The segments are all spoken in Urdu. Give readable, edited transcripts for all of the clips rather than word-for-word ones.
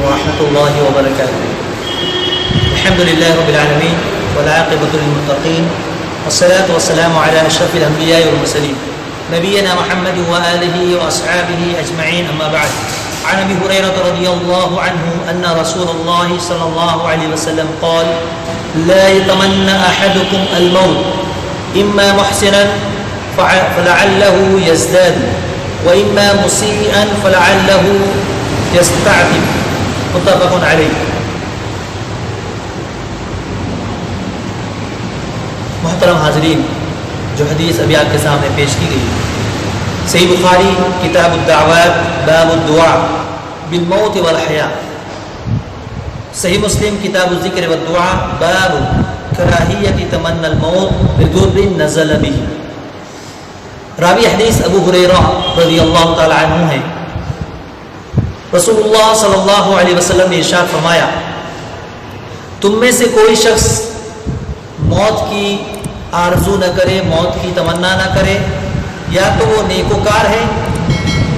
ورحمة الله وبركاته. الحمد لله رب العالمين والعاقبة للمتقين والصلاة والسلام على أشرف الأنبياء والمرسلين نبينا محمد وآله وأصحابه أجمعين. أما بعد، عن أبي هريرة رضي الله عنه أن رسول الله صلى الله عليه وسلم قال: لا يتمنى أحدكم الموت إما محسنا فلعله يزداد وإما مسيئا فلعله يستعتب. متفق علیہ. محترم حاضرین، جو حدیث ابھی آپ کے سامنے پیش کی گئی صحیح بخاری کتاب الدعوات باب الدعاء بالموت والحیاء، صحیح مسلم کتاب الذکر والدعاء باب کراہیت تمنی الموت بضر نزل به. راوی حدیث ابو ہریرہ رضی اللہ تعالی عنہ ہے. رسول اللہ صلی اللہ علیہ وسلم نے ارشاد فرمایا: تم میں سے کوئی شخص موت کی آرزو نہ کرے، موت کی تمنا نہ کرے، یا تو وہ نیکوکار ہے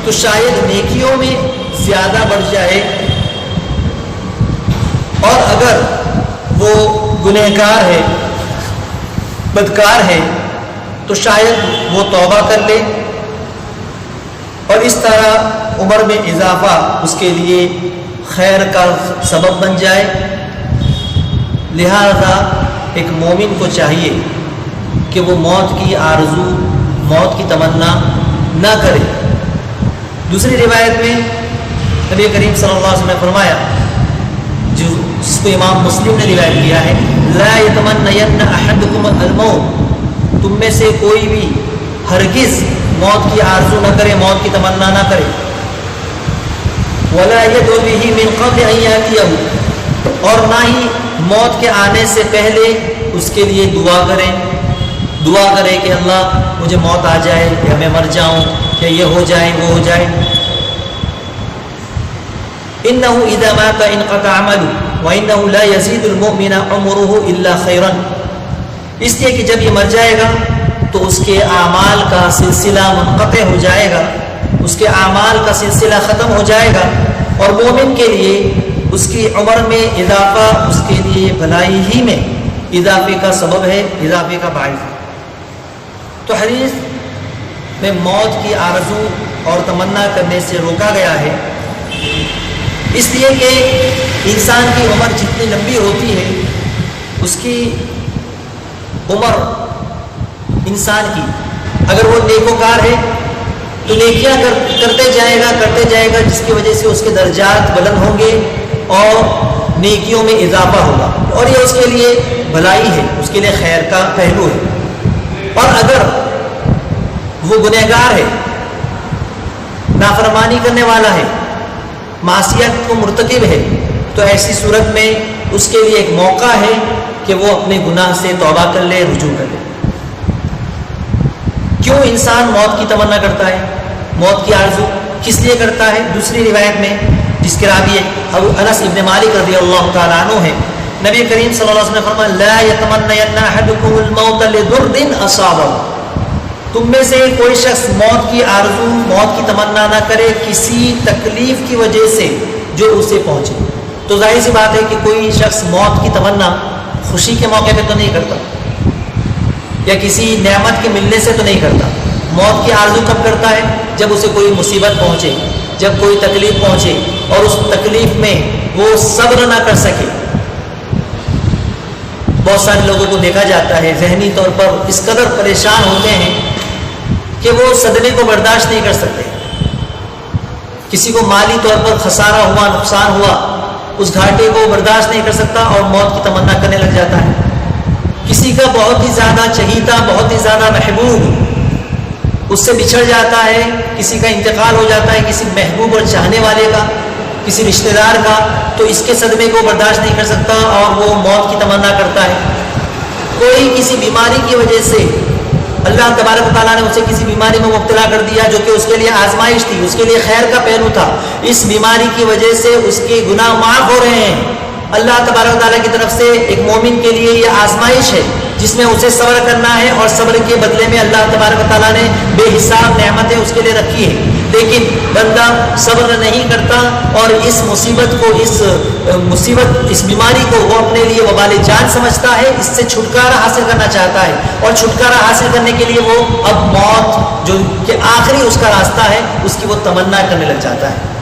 تو شاید نیکیوں میں زیادہ بڑھ جائے، اور اگر وہ گنہگار ہے، بدکار ہے، تو شاید وہ توبہ کر لے، اور اس طرح عمر میں اضافہ اس کے لیے خیر کا سبب بن جائے. لہذا ایک مومن کو چاہیے کہ وہ موت کی آرزو، موت کی تمنا نہ کرے. دوسری روایت میں نبی کریم صلی اللہ علیہ وسلم نے فرمایا، جس کو امام مسلم نے روایت کیا ہے: لا یتمنین احدکم الموت، تم میں سے کوئی بھی ہرگز موت کی آرزو نہ کرے، موت کی تمنا نہ کرے. ولا يدعو به من قبل ان ياتيه، اور نہ ہی موت کے آنے سے پہلے اس کے لیے دعا کرے کہ اللہ مجھے موت آ جائے، یا میں مر جاؤں، یا یہ ہو جائے، وہ ہو جائے. انه اذا مات انقطع عمله وانه لا يزيد المؤمن عمره الا خيرا. اس لیے کہ جب یہ مر جائے گا تو اس کے اعمال کا سلسلہ منقطع ہو جائے گا، اس کے اعمال کا سلسلہ ختم ہو جائے گا، اور مومن کے لیے اس کی عمر میں اضافہ اس کے لیے بھلائی ہی میں اضافے کا سبب ہے، اضافے کا باعث ہے. تو حدیث میں موت کی آرزو اور تمنا کرنے سے روکا گیا ہے، اس لیے کہ انسان کی عمر جتنی لمبی ہوتی ہے، اس کی عمر انسان کی، اگر وہ نیکوکار ہے تو نیکیاں کرتے جائے گا جس کی وجہ سے اس کے درجات بلند ہوں گے اور نیکیوں میں اضافہ ہوگا، اور یہ اس کے لیے بھلائی ہے، اس کے لیے خیر کا پہلو ہے. اور اگر وہ گنہگار ہے، نافرمانی کرنے والا ہے، معصیت کو مرتکب ہے، تو ایسی صورت میں اس کے لیے ایک موقع ہے کہ وہ اپنے گناہ سے توبہ کر لے، رجوع کر لے. کیوں انسان موت کی تمنا کرتا ہے، موت کی آرزو کس لیے کرتا ہے؟ دوسری روایت میں جس کے راوی ابو انس ابن مالک رضی اللہ تعالیٰ عنہ ہے، نبی کریم صلی اللہ علیہ وسلم نے فرمایا: لا یتمنین احدکم الموت لضر اصابہ. تم میں سے کوئی شخص موت کی آرزو، موت کی تمنا نہ کرے کسی تکلیف کی وجہ سے جو اسے پہنچے. تو ظاہر سی بات ہے کہ کوئی شخص موت کی تمنا خوشی کے موقع پہ تو نہیں کرتا، یا کسی نعمت کے ملنے سے تو نہیں کرتا. موت کی آرزو کب کرتا ہے؟ جب اسے کوئی مصیبت پہنچے، جب کوئی تکلیف پہنچے اور اس تکلیف میں وہ صبر نہ کر سکے. بہت سارے لوگوں کو دیکھا جاتا ہے ذہنی طور پر اس قدر پریشان ہوتے ہیں کہ وہ صدمے کو برداشت نہیں کر سکتے. کسی کو مالی طور پر خسارہ ہوا، نقصان ہوا، اس گھاٹے کو برداشت نہیں کر سکتا اور موت کی تمنا کرنے لگ جاتا ہے. کسی کا بہت ہی زیادہ چہیتا، بہت ہی زیادہ محبوب اس سے بچھڑ جاتا ہے، کسی کا انتقال ہو جاتا ہے، کسی محبوب اور چاہنے والے کا، کسی رشتہ دار کا، تو اس کے صدمے کو برداشت نہیں کر سکتا اور وہ موت کی تمنا کرتا ہے. کوئی کسی بیماری کی وجہ سے اللہ تبارک و تعالیٰ نے اسے کسی بیماری میں مبتلا کر دیا جو کہ اس کے لیے آزمائش تھی، اس کے لیے خیر کا پہلو تھا. اس بیماری کی وجہ سے اس کے گناہ معاف ہو رہے ہیں. اللہ تبارک و تعالیٰ کی طرف سے ایک مومن کے لیے یہ آزمائش ہے جس میں اسے صبر کرنا ہے، اور صبر کے بدلے میں اللہ تبارک و تعالیٰ نے بے حساب نعمتیں اس کے لیے رکھی ہے. لیکن بندہ صبر نہیں کرتا اور اس مصیبت کو اس بیماری کو وہ اپنے لیے وبال جان سمجھتا ہے، اس سے چھٹکارا حاصل کرنا چاہتا ہے، اور چھٹکارا حاصل کرنے کے لیے وہ اب موت جو کہ آخری اس کا راستہ ہے اس کی وہ تمنا کرنے لگ جاتا ہے۔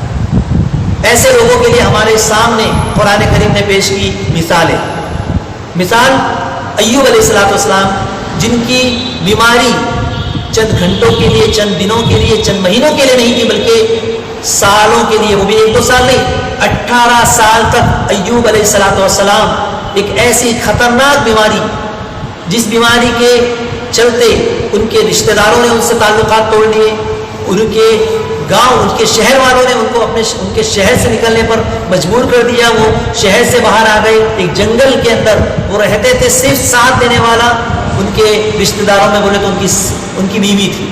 ایسے لوگوں کے لیے ہمارے سامنے قرآن کریم نے پیش کی مثال ایوب علیہ السلام، جن کی بیماری چند گھنٹوں کے لیے، چند دنوں کے لیے، چند مہینوں کے لیے نہیں تھی، بلکہ سالوں کے لیے، وہ بھی 1-2 سال نہیں، 18 سال تک ایوب علیہ السلام ایک ایسی خطرناک بیماری، جس بیماری کے چلتے ان کے رشتہ داروں نے ان سے تعلقات توڑ لیے، ان کے گاؤں، ان کے شہر والوں نے ان کو ان کے شہر سے نکلنے پر مجبور کر دیا، وہ شہر سے باہر آ گئے، ایک جنگل کے اندر وہ رہتے تھے، صرف ساتھ دینے والا ان کے رشتہ داروں میں بولے تو ان کی بیوی تھی،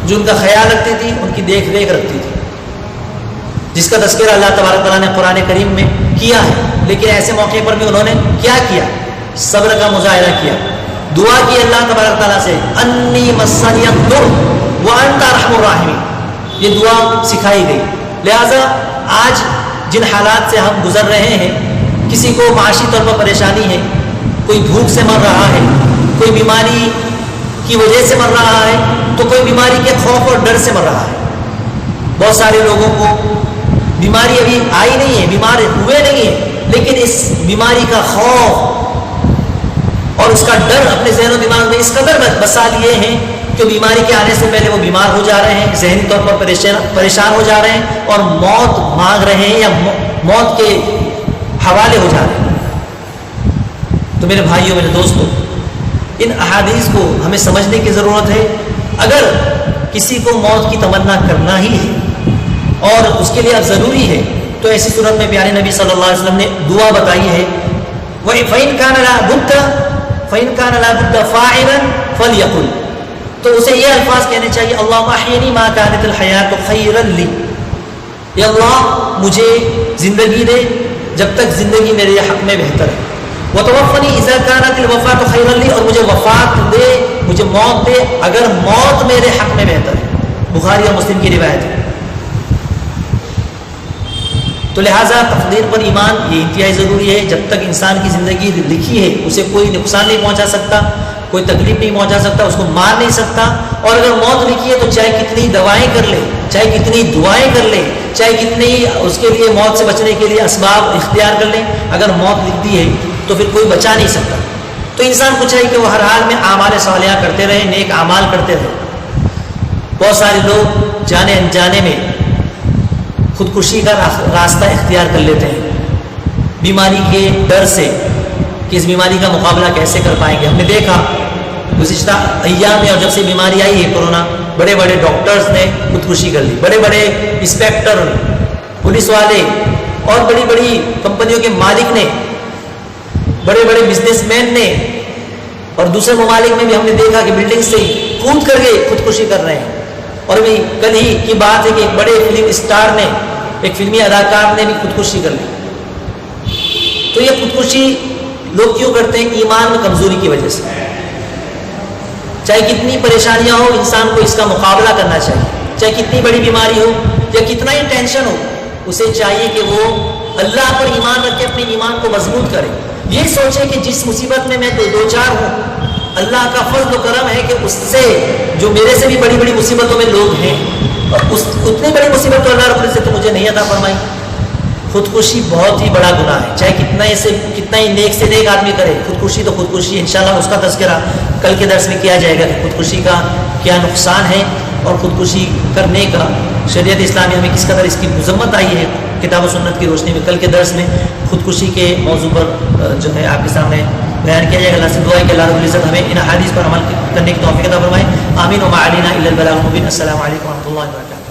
جو ان کا خیال رکھتی تھی، ان کی دیکھ ریکھ رکھتی تھی، جس کا تذکرہ اللہ تبارک تعالیٰ نے قرآن کریم میں کیا ہے۔ لیکن ایسے موقع پر بھی انہوں نے کیا کیا؟ صبر کا مظاہرہ کیا، دعا کی اللہ تبارک تعالیٰ سے، انی مسنی الضر وانت ارحم الراحمین، یہ دعا سکھائی گئی۔ لہٰذا آج جن حالات سے ہم گزر رہے ہیں، کسی کو معاشی طور پر پریشانی ہے، کوئی بھوک سے مر رہا ہے، کوئی بیماری کی وجہ سے مر رہا ہے، تو کوئی بیماری کے خوف اور ڈر سے مر رہا ہے۔ بہت سارے لوگوں کو بیماری ابھی آئی نہیں ہے، بیمار ہوئے نہیں ہیں، لیکن اس بیماری کا خوف اور اس کا ڈر اپنے ذہن و دماغ میں اس قدر بسا لیے ہیں کہ بیماری کے آنے سے پہلے وہ بیمار ہو جا رہے ہیں، ذہنی طور پر پریشان ہو جا رہے ہیں، اور موت مانگ رہے ہیں یا موت کے حوالے ہو جا رہے ہیں۔ تو میرے بھائیوں، میرے دوستوں، ان احادیث کو ہمیں سمجھنے کی ضرورت ہے۔ اگر کسی کو موت کی تمنا کرنا ہی ہے اور اس کے لیے اب ضروری ہے، تو ایسی صورت میں پیارے نبی صلی اللہ علیہ وسلم نے دعا بتائی ہے، فَإِنْ كَانَ لَا بُدَّ فَاعِلًا فَلْيَقُلْ، تو اسے یہ الفاظ کہنے چاہیے، اللہم احینی ما کانت الحیات خیرا لی، یا اللہ مجھے زندگی دے جب تک زندگی میرے حق میں بہتر ہے، وتوفنی اذا کانت الوفات خیرا لی، اور مجھے وفات دے، مجھے موت دے اگر موت میرے حق میں بہتر ہے۔ بخاری اور مسلم کی روایت ہے۔ تو لہٰذا تقدیر پر ایمان یہ انتہائی ضروری ہے۔ جب تک انسان کی زندگی لکھی ہے، اسے کوئی نقصان نہیں پہنچا سکتا، کوئی تکلیف نہیں پہنچا سکتا، اس کو مار نہیں سکتا، اور اگر موت لکھی ہے تو چاہے کتنی دوائیں کر لے، چاہے کتنی دعائیں کر لے، چاہے کتنی اس کے لیے موت سے بچنے کے لیے اسباب اختیار کر لیں، اگر موت لکھ دی ہے تو پھر کوئی بچا نہیں سکتا۔ تو انسان کو چاہیے کہ وہ ہر حال میں اعمال صالحہ کرتے رہے، نیک اعمال کرتے رہے۔ بہت سارے لوگ جانے انجانے میں خودکشی کا راستہ اختیار کر لیتے ہیں، بیماری کے ڈر سے کہ اس بیماری کا مقابلہ کیسے کر پائیں گے۔ ہم نے دیکھا گزشتہ ایام میں، اور جب سے بیماری آئی ہے کورونا، بڑے بڑے ڈاکٹرز نے خودکشی کر لی، بڑے بڑے انسپیکٹر، پولیس والے اور بڑی بڑی کمپنیوں کے مالک نے، بڑے بڑے بزنس مین نے، اور دوسرے ممالک میں بھی ہم نے دیکھا کہ بلڈنگ سے کود کر کے خودکشی کر رہے ہیں۔ اور ابھی کل ہی کی بات ہے کہ ایک بڑے فلم اسٹار نے، ایک فلمی اداکار نے بھی خودکشی کر لی۔ تو یہ خودکشی لوگ کیوں کرتے ہیں؟ ایمان میں کمزوری کی وجہ سے۔ چاہے کتنی پریشانیاں ہو، انسان کو اس کا مقابلہ کرنا چاہیے، چاہے کتنی بڑی بیماری ہو یا کتنا ہی ٹینشن ہو، اسے چاہیے کہ وہ اللہ پر ایمان رکھے، اپنے ایمان کو مضبوط کرے، یہ سوچے کہ جس مصیبت میں دو چار ہوں، اللہ کا فضل و کرم ہے کہ اس سے جو میرے سے بھی بڑی بڑی مصیبتوں میں لوگ ہیں، اور اتنی بڑی مصیبت تو اللہ رب العزت مجھے نہیں عطا فرمائی۔ خودکشی بہت ہی بڑا گناہ ہے، چاہے کتنا ہی نیک سے نیک آدمی کرے، خودکشی تو خودکشی، انشاءاللہ اس کا تذکرہ کل کے درس میں کیا جائے گا کہ خودکشی کا کیا نقصان ہے، اور خودکشی کرنے کا شریعت اسلامیہ میں کس قدر اس کی مذمت آئی ہے کتاب و سنت کی روشنی میں۔ کل کے درس میں خودکشی کے موضوع پر جو ہے آپ کے سامنے بیان کیا جائے گا۔ اللہ سے دعا ہے کہ اللہ رب العزت ہمیں ان احادیث پر عمل کرنے کی توفیق عطا فرمائے۔ آمین و ما علینا الا البلاغ المبین۔ السلام علیکم و رحمۃ اللہ وبرکاتہ۔